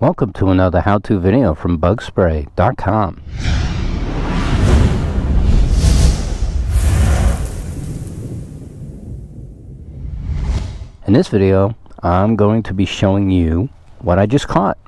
Welcome to another how-to video from bugspray.com. In this video, I'm going to be showing you what I just caught.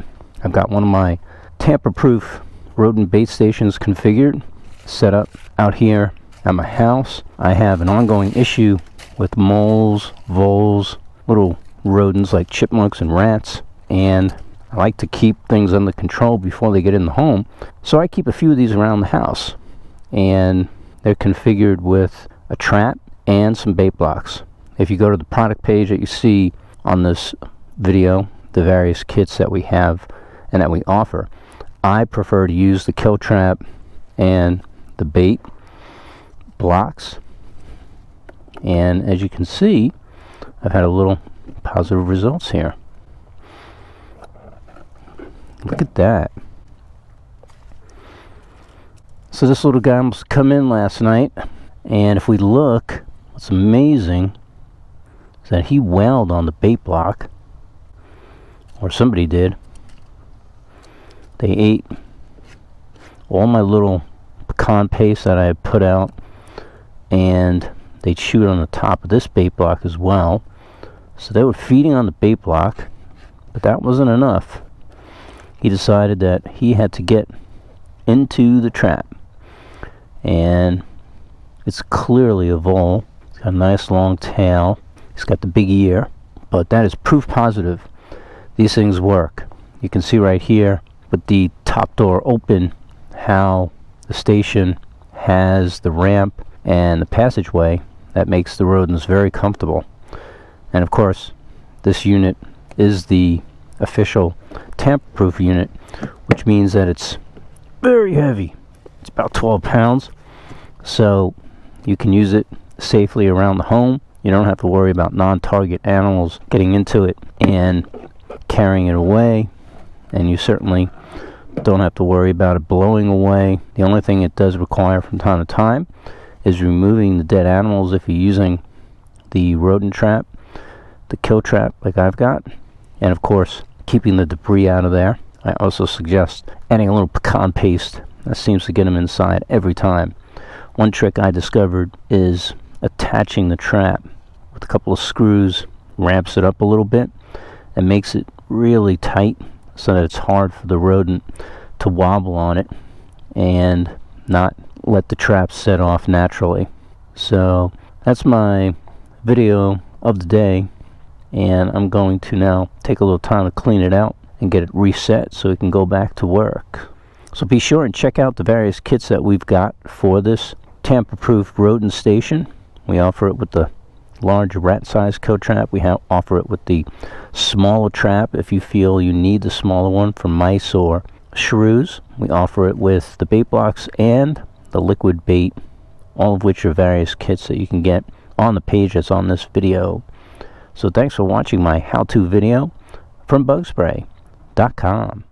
I've got one of my Tamper Proof rodent bait stations configured, set up out here at my house. I have an ongoing issue with moles, voles, little rodents like chipmunks and rats, and I like to keep things under control before they get in the home, so I keep a few of these around the house, and they're configured with a trap and some bait blocks. If you go to the product page that you see on this video, the various kits that we have and that we offer, I prefer to use the kill trap and the bait blocks, and as you can see, I've had a little positive results here. Look at that. So this little guy must have come in last night, and if we look, what's amazing is that he wailed on the bait block, or somebody did. They ate all my little pecan paste that I had put out, and they chewed on the top of this bait block as well. So they were feeding on the bait block, but that wasn't enough. He decided that he had to get into the trap, and it's clearly a vole. It's got a nice long tail. He's got the big ear, but that is proof positive these things work. You can see right here with the top door open how the station has the ramp and the passageway that makes the rodents very comfortable. And of course, this unit is the official Tamper Proof unit, which means that it's very heavy. It's about 12 pounds, so you can use it safely around the home. You don't have to worry about non-target animals getting into it and carrying it away, and you certainly don't have to worry about it blowing away. The only thing it does require from time to time is removing the dead animals if you're using the rodent trap, the kill trap like I've got, and of course keeping the debris out of there. I also suggest adding a little pecan paste. That seems to get them inside every time. One trick I discovered is attaching the trap with a couple of screws, ramps it up a little bit and makes it really tight so that it's hard for the rodent to wobble on it and not let the trap set off naturally. So that's my video of the day, and I'm going to now take a little time to clean it out and get it reset so it can go back to work. So be sure and check out the various kits that we've got for this Tamper Proof rodent station. We offer it with the large rat size kill trap. We offer it with the smaller trap if you feel you need the smaller one for mice or shrews. We offer it with the bait blocks and the liquid bait, all of which are various kits that you can get on the page that's on this video. So thanks for watching my how-to video from bugspray.com.